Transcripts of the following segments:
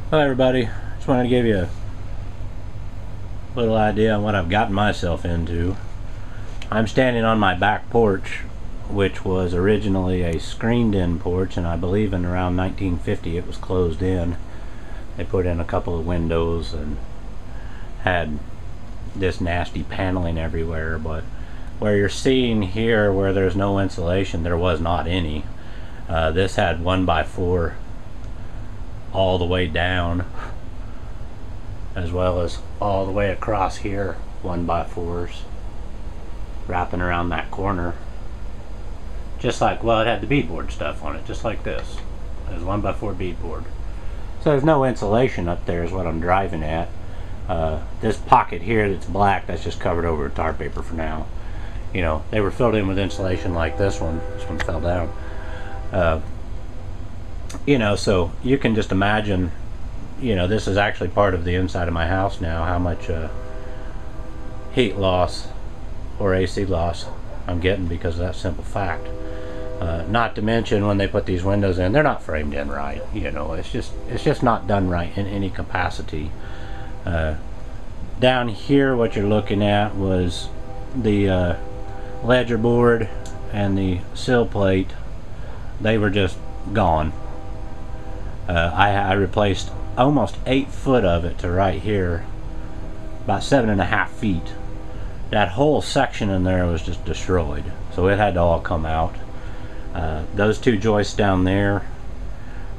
Hello everybody, just wanted to give you a little idea on what I've gotten myself into. I'm standing on my back porch, which was originally a screened-in porch, and I believe in around 1950 it was closed in. They put in a couple of windows and had this nasty paneling everywhere, but where you're seeing here where there's no insulation, there was not any. This had 1x4 all the way down, as well as all the way across here, 1x4s wrapping around that corner, just like, well, it had the beadboard stuff on it, just like this. There's 1x4 beadboard, so there's no insulation up there is what I'm driving at. This pocket here that's black, that's just covered over with tar paper for now. You know, they were filled in with insulation like this one fell down. You know, so you can just imagine, you know, this is actually part of the inside of my house now, how much heat loss or AC loss I'm getting because of that simple fact. Not to mention, when they put these windows in, they're not framed in right. You know, it's just not done right in any capacity. Down here, what you're looking at was the ledger board and the sill plate. They were just gone. I replaced almost 8 foot of it to right here, about 7.5 feet. That whole section in there was just destroyed, so it had to all come out. Those 2 joists down there,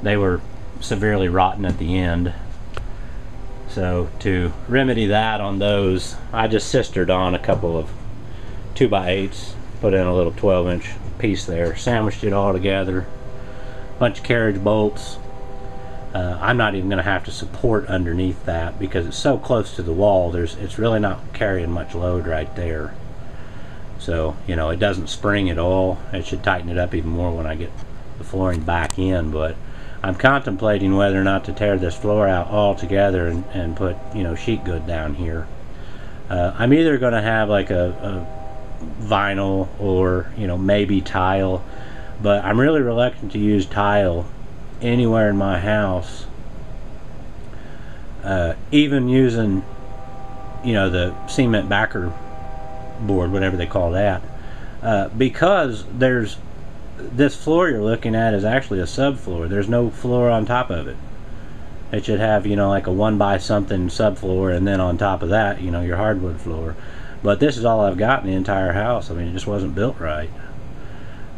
they were severely rotten at the end. So to remedy that on those, I just sistered on a couple of 2x8s, put in a little 12-inch piece there, sandwiched it all together, bunch of carriage bolts. I'm not even going to have to support underneath that because it's so close to the wall. It's really not carrying much load right there. So, you know, it doesn't spring at all. It should tighten it up even more when I get the flooring back in. But I'm contemplating whether or not to tear this floor out altogether and put, you know, sheet good down here. I'm either going to have like a vinyl or, you know, maybe tile, but I'm really reluctant to use tile anywhere in my house, even using, you know, the cement backer board, whatever they call that, because there's this floor you're looking at is actually a subfloor. There's no floor on top of it. It should have, you know, like a 1x something subfloor, and then on top of that, you know, your hardwood floor. But this is all I've got in the entire house. I mean, it just wasn't built right.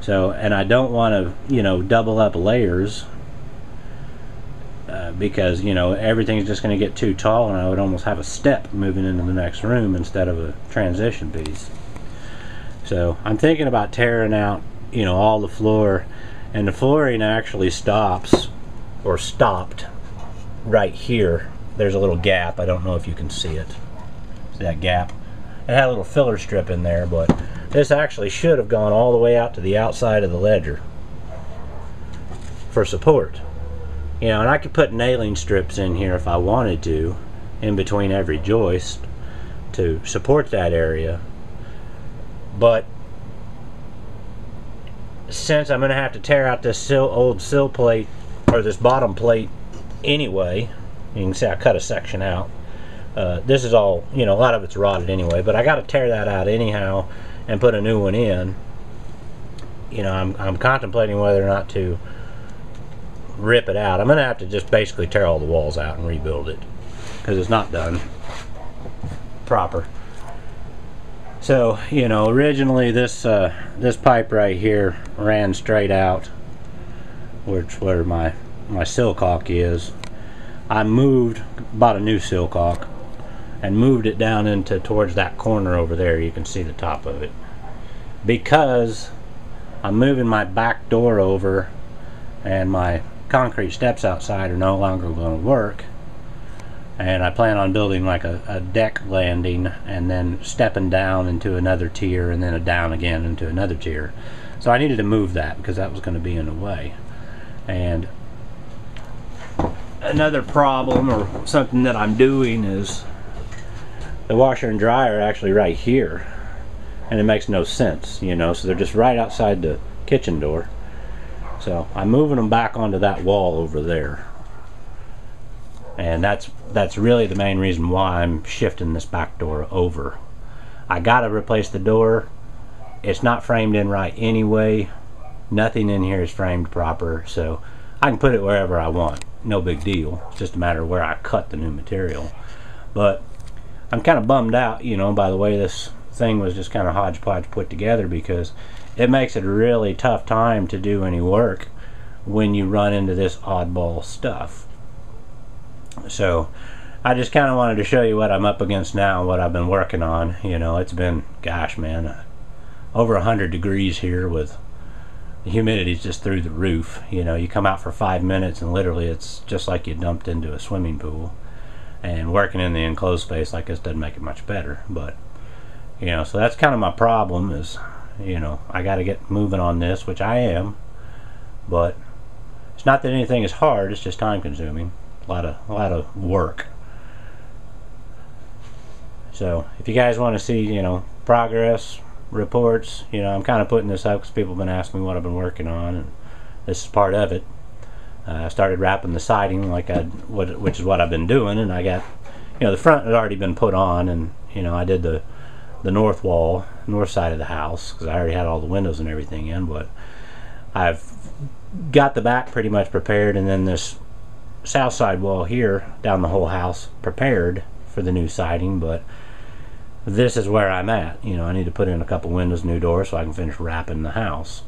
So, and I don't want to, you know, double up layers, because, you know, everything's just going to get too tall, and I would almost have a step moving into the next room instead of a transition piece. So I'm thinking about tearing out, you know, all the floor, and the flooring actually stops, or stopped, right here. There's a little gap. I don't know if you can see it. See that gap? It had a little filler strip in there, but this actually should have gone all the way out to the outside of the ledger for support. You know, and I could put nailing strips in here if I wanted to, in between every joist, to support that area. But since I'm going to have to tear out this old sill plate, or this bottom plate anyway, you can see I cut a section out. This is all, you know, a lot of it's rotted anyway, but I got to tear that out anyhow and put a new one in. You know, I'm contemplating whether or not to rip it out. I'm going to have to just basically tear all the walls out and rebuild it because it's not done proper. So, you know, originally this pipe right here ran straight out, where my sill caulk is. I bought a new sill caulk and moved it down into towards that corner over there. You can see the top of it, because I'm moving my back door over, and my concrete steps outside are no longer going to work, and I plan on building like a deck landing and then stepping down into another tier and then down again into another tier. So I needed to move that because that was going to be in the way. And another problem, or something that I'm doing, is the washer and dryer are actually right here, and it makes no sense, you know, so they're just right outside the kitchen door. So I'm moving them back onto that wall over there. and that's really the main reason why I'm shifting this back door over. I gotta replace the door. It's not framed in right anyway. Nothing in here is framed proper, so I can put it wherever I want. No big deal. It's just a matter of where I cut the new material. But I'm kind of bummed out, you know, by the way this thing was just kind of hodgepodge put together, because it makes it a really tough time to do any work when you run into this oddball stuff. So I just kind of wanted to show you what I'm up against now and what I've been working on. You know, it's been, gosh man, over 100 degrees here, with the humidity's just through the roof. You know, you come out for 5 minutes and literally it's just like you dumped into a swimming pool. And working in the enclosed space like this doesn't make it much better. But, you know, so that's kind of my problem is, you know, I got to get moving on this, which I am. But it's not that anything is hard, it's just time consuming. A lot of work. So if you guys want to see, you know, progress reports, you know, I'm kind of putting this up because people have been asking me what I've been working on, and this is part of it. I started wrapping the siding which is what I've been doing, and I got, you know, the front had already been put on, and you know I did the north wall, north side of the house, because I already had all the windows and everything in, but I've got the back pretty much prepared, and then this south side wall here down the whole house prepared for the new siding. But this is where I'm at. You know, I need to put in a couple windows, new doors, so I can finish wrapping the house.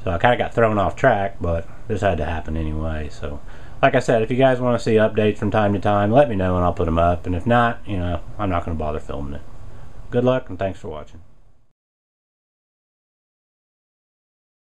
So I kind of got thrown off track, but this had to happen anyway. So like I said, if you guys want to see updates from time to time, let me know and I'll put them up, and if not, you know, I'm not going to bother filming it. Good luck and thanks for watching.